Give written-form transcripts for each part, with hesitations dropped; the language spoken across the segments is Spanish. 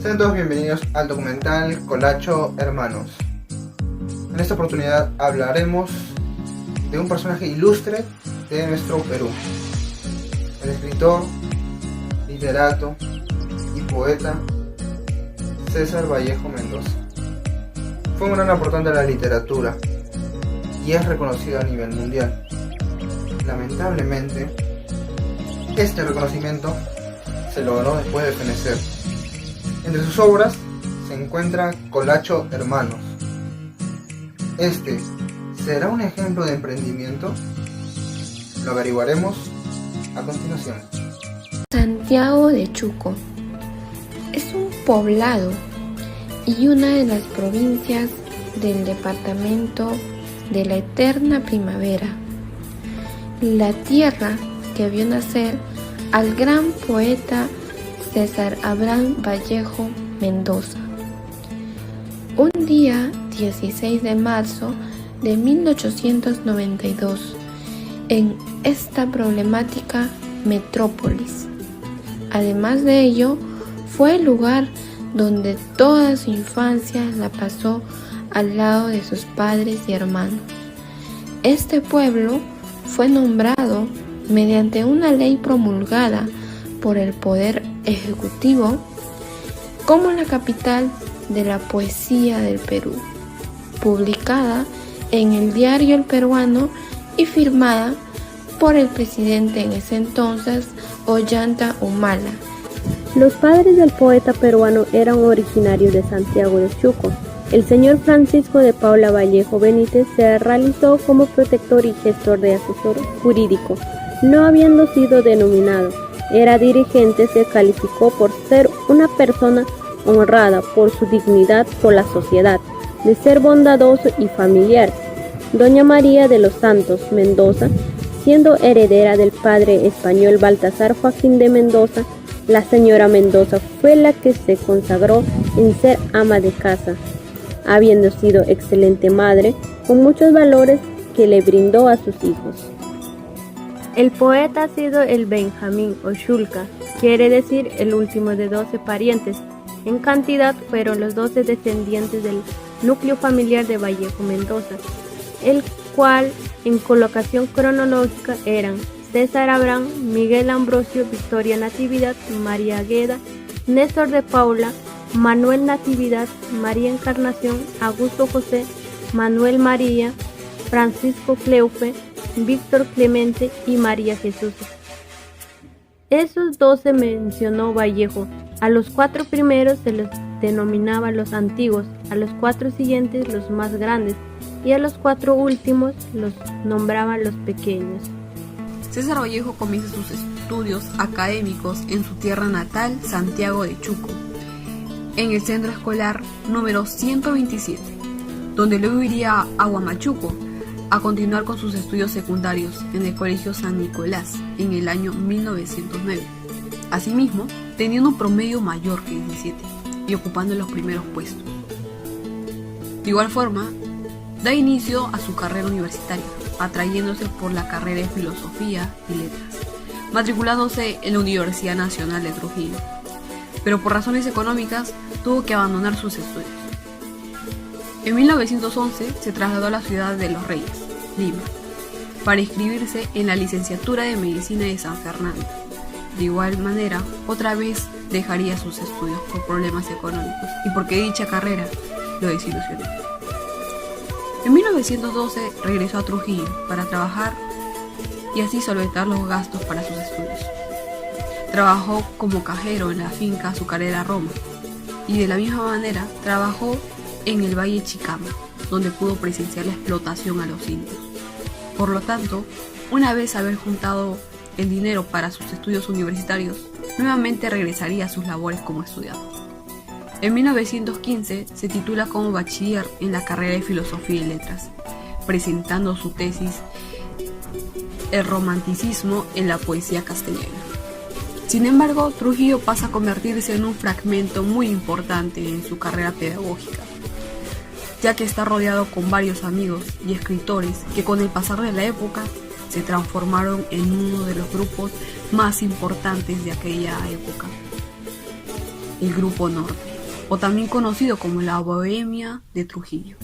Sean todos bienvenidos al documental Colacho Hermanos. En esta oportunidad hablaremos de un personaje ilustre de nuestro Perú, el escritor, literato y poeta César Vallejo Mendoza. Fue un gran aportante a la literatura y es reconocido a nivel mundial. Lamentablemente, este reconocimiento se logró después de fenecer. Entre sus obras se encuentra Colacho Hermanos. ¿Será un ejemplo de emprendimiento? Lo averiguaremos a continuación. Santiago de Chuco es un poblado y una de las provincias del departamento de la eterna primavera, la tierra que vio nacer al gran poeta César Abraham Vallejo Mendoza. Un día 16 de marzo de 1892, en esta problemática metrópolis. Además de ello, fue el lugar donde toda su infancia la pasó al lado de sus padres y hermanos. Este pueblo fue nombrado mediante una ley promulgada por el Poder Ejecutivo como la capital de la poesía del Perú, publicada en el diario El Peruano y firmada por el presidente en ese entonces, Ollanta Humala. Los padres del poeta peruano eran originarios de Santiago de Chuco. El señor Francisco de Paula Vallejo Benítez se realizó como protector y gestor de asesor jurídico, no habiendo sido denominado. Era dirigente, se calificó por ser una persona honrada por su dignidad por la sociedad, de ser bondadoso y familiar. Doña María de los Santos Mendoza, siendo heredera del padre español Baltasar Joaquín de Mendoza, la señora Mendoza fue la que se consagró en ser ama de casa, habiendo sido excelente madre, con muchos valores que le brindó a sus hijos. El poeta ha sido el Benjamín o Xulca, quiere decir el último de 12 parientes. En cantidad fueron los 12 descendientes del núcleo familiar de Vallejo Mendoza, el cual en colocación cronológica eran César Abraham, Miguel Ambrosio, Victoria Natividad, María Agueda, Néstor de Paula, Manuel Natividad, María Encarnación, Augusto José, Manuel María, Francisco Cleufe, Víctor Clemente y María Jesús. Esos 12 mencionó Vallejo. A los 4 primeros se los denominaba los antiguos, a los 4 siguientes los más grandes y a los 4 últimos los nombraban los pequeños. César Vallejo comienza sus estudios académicos en su tierra natal, Santiago de Chuco, en el centro escolar número 127, donde luego iría a Huamachuco a continuar con sus estudios secundarios en el Colegio San Nicolás en el año 1909. Asimismo, teniendo un promedio mayor que 17 y ocupando los primeros puestos. De igual forma, da inicio a su carrera universitaria, atrayéndose por la carrera de Filosofía y Letras, matriculándose en la Universidad Nacional de Trujillo, pero por razones económicas tuvo que abandonar sus estudios. En 1911 se trasladó a la ciudad de Los Reyes, Lima, para inscribirse en la licenciatura de Medicina de San Fernando. De igual manera, otra vez dejaría sus estudios por problemas económicos y porque dicha carrera lo desilusionó. En 1912 regresó a Trujillo para trabajar y así solventar los gastos para sus estudios. Trabajó como cajero en la finca azucarera Roma y de la misma manera trabajó en el Valle Chicama, donde pudo presenciar la explotación a los indios. Por lo tanto, una vez haber juntado el dinero para sus estudios universitarios, nuevamente regresaría a sus labores como estudiante. En 1915 se titula como bachiller en la carrera de Filosofía y Letras, presentando su tesis El romanticismo en la poesía castellana. Sin embargo, Trujillo pasa a convertirse en un fragmento muy importante en su carrera pedagógica, ya que está rodeado con varios amigos y escritores que con el pasar de la época se transformaron en uno de los grupos más importantes de aquella época, el Grupo Norte. o también conocido como la Bohemia de Trujillo.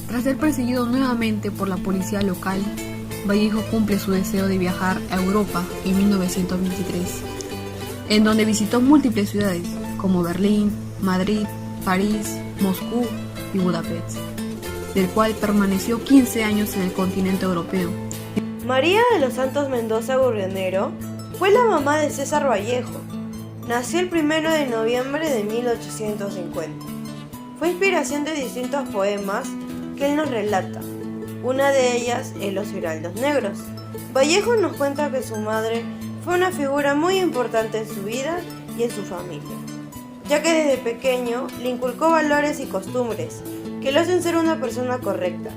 Tras ser perseguido nuevamente por la policía local, Vallejo cumple su deseo de viajar a Europa en 1923, en donde visitó múltiples ciudades como Berlín, Madrid, París, Moscú y Budapest, del cual permaneció 15 años en el continente europeo. María de los Santos Mendoza Gurionero fue la mamá de César Vallejo. Nació el 1 de noviembre de 1850. Fue inspiración de distintos poemas que él nos relata. Una de ellas es Los Heraldos Negros. Vallejo nos cuenta que su madre fue una figura muy importante en su vida y en su familia, ya que desde pequeño le inculcó valores y costumbres que lo hacen ser una persona correcta.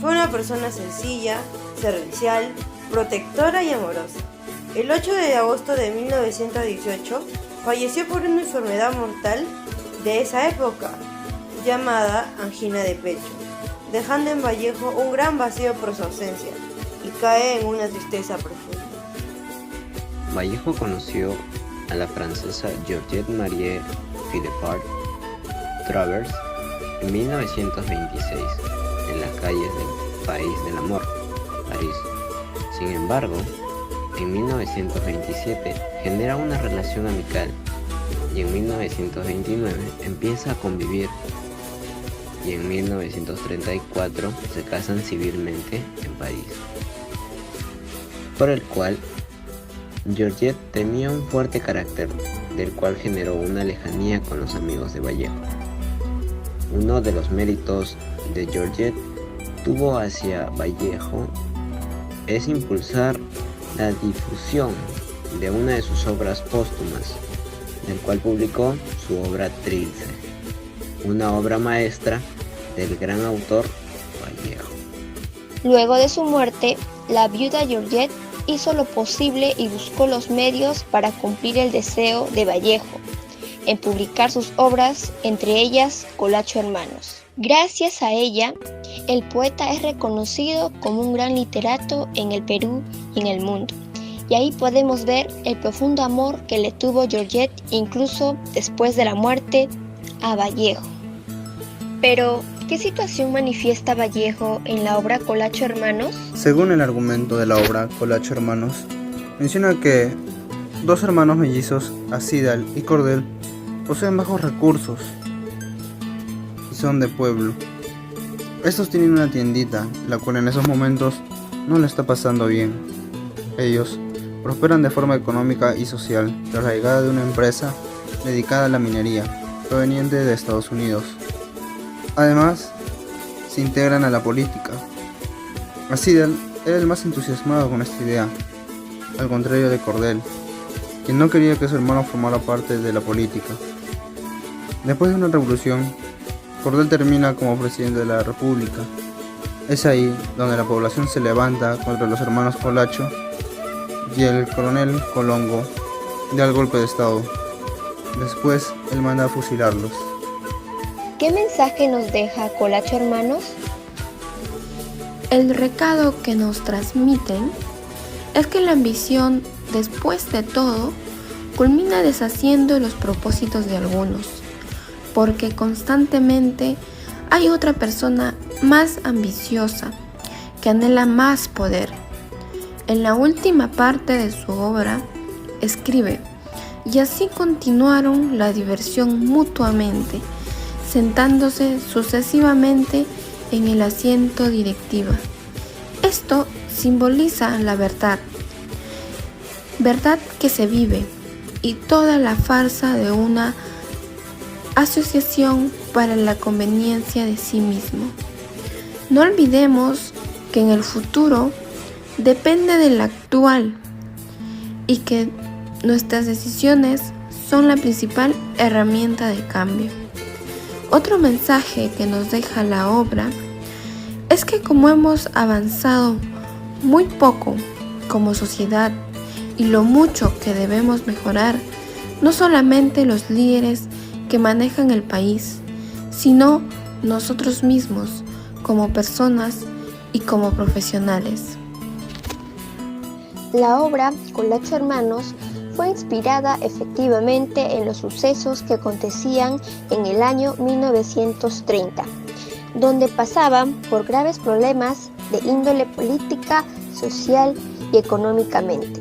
Fue una persona sencilla, servicial, protectora y amorosa. El 8 de agosto de 1918 falleció por una enfermedad mortal de esa época, llamada angina de pecho, dejando en Vallejo un gran vacío por su ausencia y cae en una tristeza profunda. Vallejo conoció a la francesa Georgette Marie Philippard Travers en 1926 en las calles del País del Amor, París. Sin embargo, en 1927 genera una relación amical y en 1929 empieza a convivir y en 1934 se casan civilmente en París, por el cual Georgette tenía un fuerte carácter, del cual generó una lejanía con los amigos de Vallejo. Uno de los méritos de Georgette tuvo hacia Vallejo es impulsar la difusión de una de sus obras póstumas, del cual publicó su obra Trilce, una obra maestra del gran autor Vallejo. Luego de su muerte, la viuda Georgette hizo lo posible y buscó los medios para cumplir el deseo de Vallejo en publicar sus obras, entre ellas Colacho Hermanos. Gracias a ella, el poeta es reconocido como un gran literato en el Perú y en el mundo. Y ahí podemos ver el profundo amor que le tuvo Georgette incluso después de la muerte a Vallejo. Pero, ¿qué situación manifiesta Vallejo en la obra Colacho Hermanos? Según el argumento de la obra Colacho Hermanos, menciona que dos hermanos mellizos, Acidal y Cordel, poseen bajos recursos y son de pueblo. Estos tienen una tiendita, la cual en esos momentos no le está pasando bien. Ellos prosperan de forma económica y social tras la llegada de una empresa dedicada a la minería, proveniente de Estados Unidos. Además, se integran a la política. Acidal era el más entusiasmado con esta idea, al contrario de Cordel, quien no quería que su hermano formara parte de la política. Después de una revolución, Cordel termina como presidente de la República. Es ahí donde la población se levanta contra los hermanos Colacho y el coronel Colongo da el golpe de estado. Después, él manda a fusilarlos. ¿Qué mensaje nos deja Colacho Hermanos? El recado que nos transmiten es que la ambición, después de todo, culmina deshaciendo los propósitos de algunos, porque constantemente hay otra persona más ambiciosa que anhela más poder. En la última parte de su obra escribe: y así continuaron la diversión mutuamente, sentándose sucesivamente en el asiento directiva. Esto simboliza la verdad que se vive, y toda la farsa de una asociación para la conveniencia de sí mismo. No olvidemos que en el futuro depende del actual y que nuestras decisiones son la principal herramienta de cambio. Otro mensaje que nos deja la obra es que como hemos avanzado muy poco como sociedad y lo mucho que debemos mejorar, no solamente los líderes que manejan el país, sino nosotros mismos como personas y como profesionales. La obra Colacho Hermanos fue inspirada efectivamente en los sucesos que acontecían en el año 1930, donde pasaban por graves problemas de índole política, social y económicamente,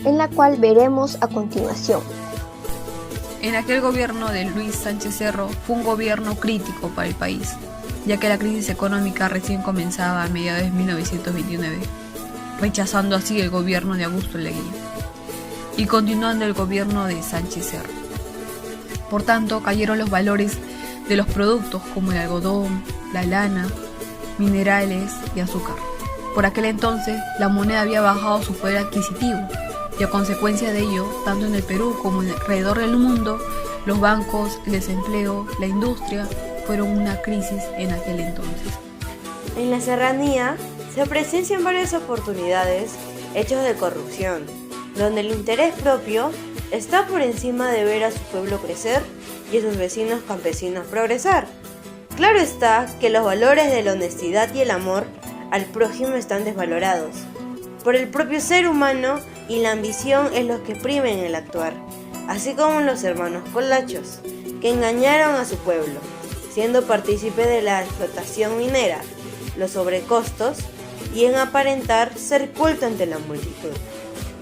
en la cual veremos a continuación. En aquel gobierno de Luis Sánchez Cerro fue un gobierno crítico para el país, ya que la crisis económica recién comenzaba a mediados de 1929, rechazando así el gobierno de Augusto Leguía y continuando el gobierno de Sánchez Cerro. Por tanto, cayeron los valores de los productos como el algodón, la lana, minerales y azúcar. Por aquel entonces, la moneda había bajado su poder adquisitivo y a consecuencia de ello, tanto en el Perú como alrededor del mundo, los bancos, el desempleo, la industria fueron una crisis en aquel entonces. En la serranía se presencian varias oportunidades, hechos de corrupción, donde el interés propio está por encima de ver a su pueblo crecer y a sus vecinos campesinos progresar. Claro está que los valores de la honestidad y el amor al prójimo están desvalorados por el propio ser humano y la ambición es lo que prima en el actuar, así como los hermanos colachos, que engañaron a su pueblo, siendo partícipe de la explotación minera, los sobrecostos y en aparentar ser culto ante la multitud,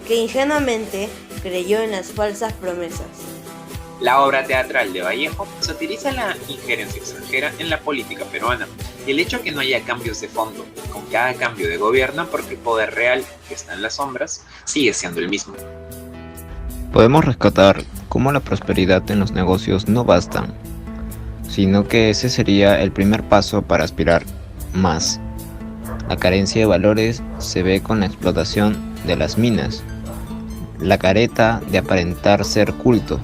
que ingenuamente creyó en las falsas promesas. La obra teatral de Vallejo satiriza la injerencia extranjera en la política peruana y el hecho que no haya cambios de fondo con cada cambio de gobierno porque el poder real, que está en las sombras, sigue siendo el mismo. Podemos rescatar cómo la prosperidad en los negocios no bastan, sino que ese sería el primer paso para aspirar más. La carencia de valores se ve con la explotación de las minas, la careta de aparentar ser culto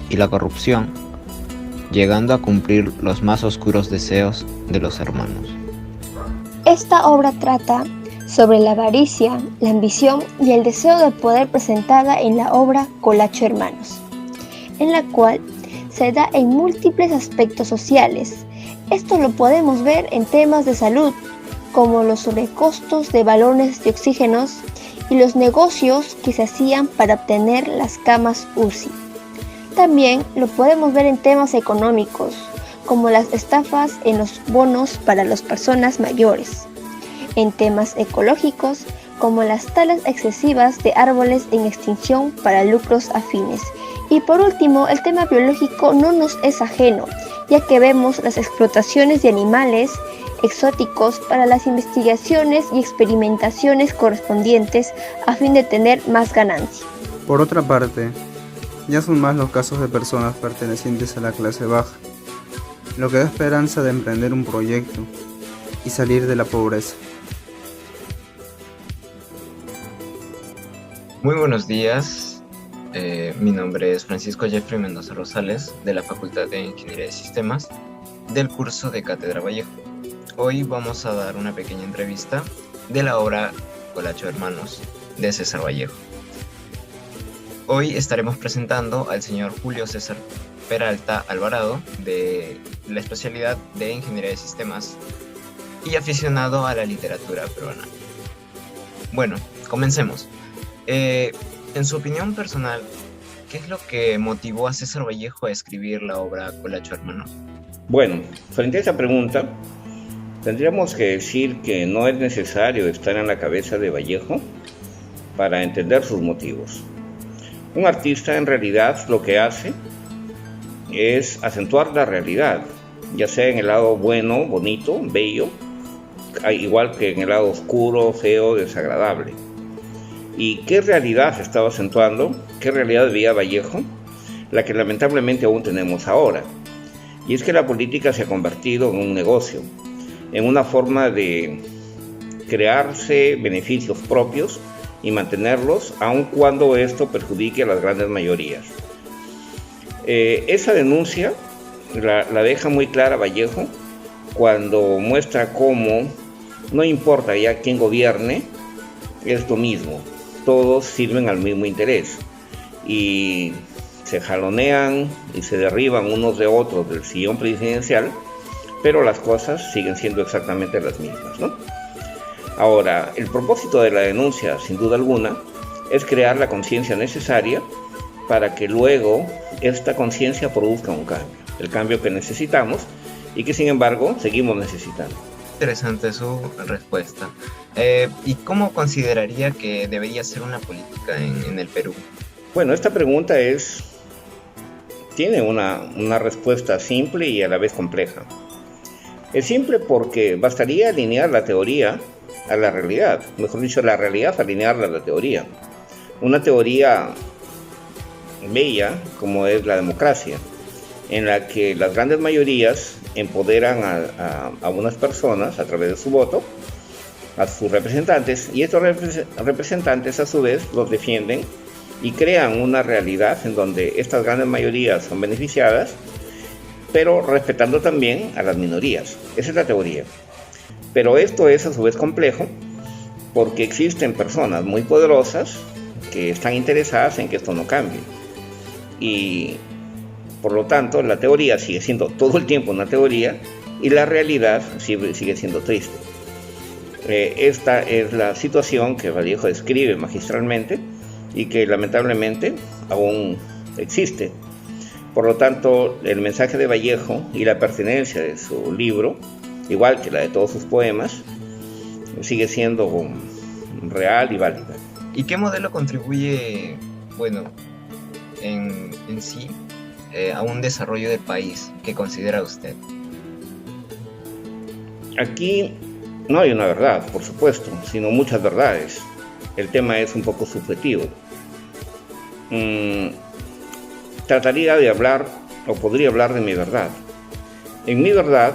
y la corrupción, llegando a cumplir los más oscuros deseos de los hermanos. Esta obra trata sobre la avaricia, la ambición y el deseo de poder presentada en la obra Colacho Hermanos, en la cual se da en múltiples aspectos sociales. Esto lo podemos ver en temas de salud, como los sobrecostos de balones de oxígenos y los negocios que se hacían para obtener las camas UCI. También lo podemos ver en temas económicos, como las estafas en los bonos para las personas mayores. En temas ecológicos, como las talas excesivas de árboles en extinción para lucros afines. Y por último, el tema biológico no nos es ajeno, ya que vemos las explotaciones de animales exóticos para las investigaciones y experimentaciones correspondientes a fin de tener más ganancia. Por otra parte, ya son más los casos de personas pertenecientes a la clase baja, lo que da esperanza de emprender un proyecto y salir de la pobreza. Muy buenos días, mi nombre es Francisco Jeffrey Mendoza Rosales, de la Facultad de Ingeniería de Sistemas, del curso de Cátedra Vallejo. Hoy vamos a dar una pequeña entrevista de la obra Colacho Hermanos, de César Vallejo. Hoy estaremos presentando al señor Julio César Peralta Alvarado, de la especialidad de Ingeniería de Sistemas y aficionado a la literatura peruana. Bueno, comencemos. En su opinión personal, ¿qué es lo que motivó a César Vallejo a escribir la obra Colacho Hermano? Bueno, frente a esa pregunta, tendríamos que decir que no es necesario estar en la cabeza de Vallejo para entender sus motivos. Un artista en realidad lo que hace es acentuar la realidad, ya sea en el lado bueno, bonito, bello, igual que en el lado oscuro, feo, desagradable. ¿Y qué realidad se estaba acentuando? ¿Qué realidad veía Vallejo? La que lamentablemente aún tenemos ahora. Y es que la política se ha convertido en un negocio, en una forma de crearse beneficios propios y mantenerlos, aun cuando esto perjudique a las grandes mayorías. Esa denuncia la deja muy clara Vallejo cuando muestra cómo no importa ya quién gobierne, es lo mismo, todos sirven al mismo interés y se jalonean y se derriban unos de otros del sillón presidencial, pero las cosas siguen siendo exactamente las mismas, ¿no? Ahora, el propósito de la denuncia, sin duda alguna, es crear la conciencia necesaria para que luego esta conciencia produzca un cambio, el cambio que necesitamos y que sin embargo seguimos necesitando. Interesante su respuesta. ¿Y cómo consideraría que debería ser una política en el Perú? Bueno, esta pregunta tiene una respuesta simple y a la vez compleja. Es simple porque bastaría alinear la teoría a la realidad, mejor dicho, la realidad alinearla a la teoría. Una teoría bella como es la democracia, en la que las grandes mayorías empoderan a unas personas a través de su voto, a sus representantes, y estos representantes a su vez los defienden y crean una realidad en donde estas grandes mayorías son beneficiadas, pero respetando también a las minorías. Esa es la teoría. Pero esto es a su vez complejo porque existen personas muy poderosas que están interesadas en que esto no cambie. Y por lo tanto la teoría sigue siendo todo el tiempo una teoría y la realidad sigue siendo triste. Esta es la situación que Vallejo describe magistralmente y que lamentablemente aún existe. Por lo tanto, el mensaje de Vallejo y la pertinencia de su libro, igual que la de todos sus poemas, sigue siendo real y válida. ¿Y qué modelo contribuye, en sí, a un desarrollo del país que considera usted? Aquí no hay una verdad, por supuesto, sino muchas verdades. El tema es un poco subjetivo. Trataría de hablar, o podría hablar de mi verdad. En mi verdad,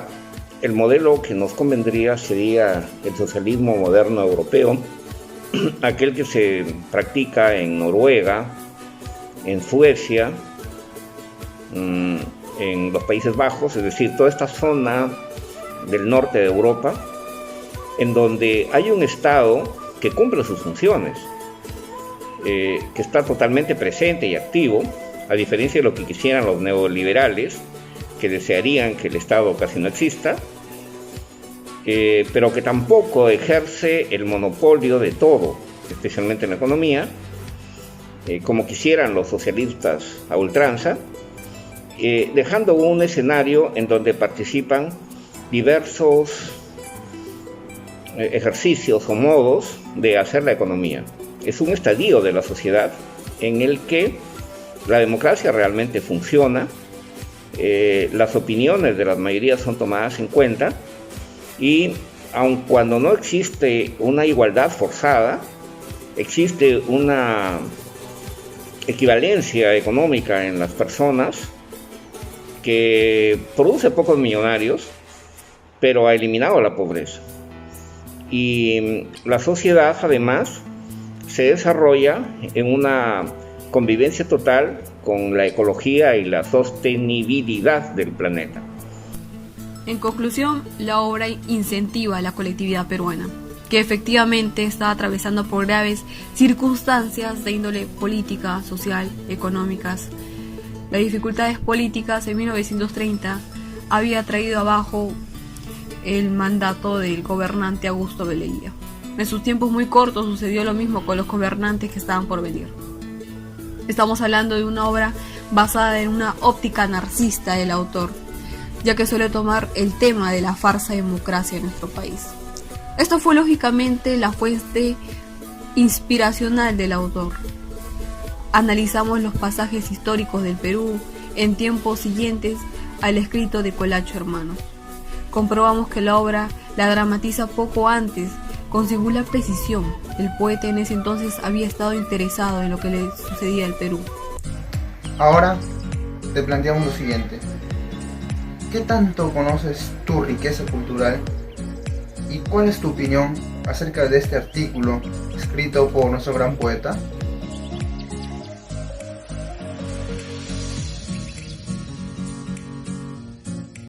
el modelo que nos convendría sería el socialismo moderno europeo, aquel que se practica en Noruega, en Suecia, en los Países Bajos, es decir, toda esta zona del norte de Europa, en donde hay un Estado que cumple sus funciones, que está totalmente presente y activo, a diferencia de lo que quisieran los neoliberales, que desearían que el Estado casi no exista, pero que tampoco ejerce el monopolio de todo, especialmente en la economía, como quisieran los socialistas a ultranza, dejando un escenario en donde participan diversos ejercicios o modos de hacer la economía. Es un estadio de la sociedad en el que la democracia realmente funciona, las opiniones de las mayorías son tomadas en cuenta y aun cuando no existe una igualdad forzada, existe una equivalencia económica en las personas que produce pocos millonarios, pero ha eliminado la pobreza. Y la sociedad además se desarrolla en una convivencia total con la ecología y la sostenibilidad del planeta. En conclusión, la obra incentiva a la colectividad peruana, que efectivamente está atravesando por graves circunstancias de índole política, social, económicas. Las dificultades políticas en 1930 había traído abajo el mandato del gobernante Augusto Beleguía. En sus tiempos muy cortos sucedió lo mismo con los gobernantes que estaban por venir. Estamos hablando de una obra basada en una óptica narcisista del autor, ya que suele tomar el tema de la farsa democracia en nuestro país. Esto fue lógicamente la fuente inspiracional del autor. Analizamos los pasajes históricos del Perú en tiempos siguientes al escrito de Colacho Hermanos. Comprobamos que la obra la dramatiza poco antes, con singular precisión. El poeta en ese entonces había estado interesado en lo que le sucedía al Perú. Ahora te planteamos lo siguiente. ¿Qué tanto conoces tu riqueza cultural? ¿Y cuál es tu opinión acerca de este artículo escrito por nuestro gran poeta?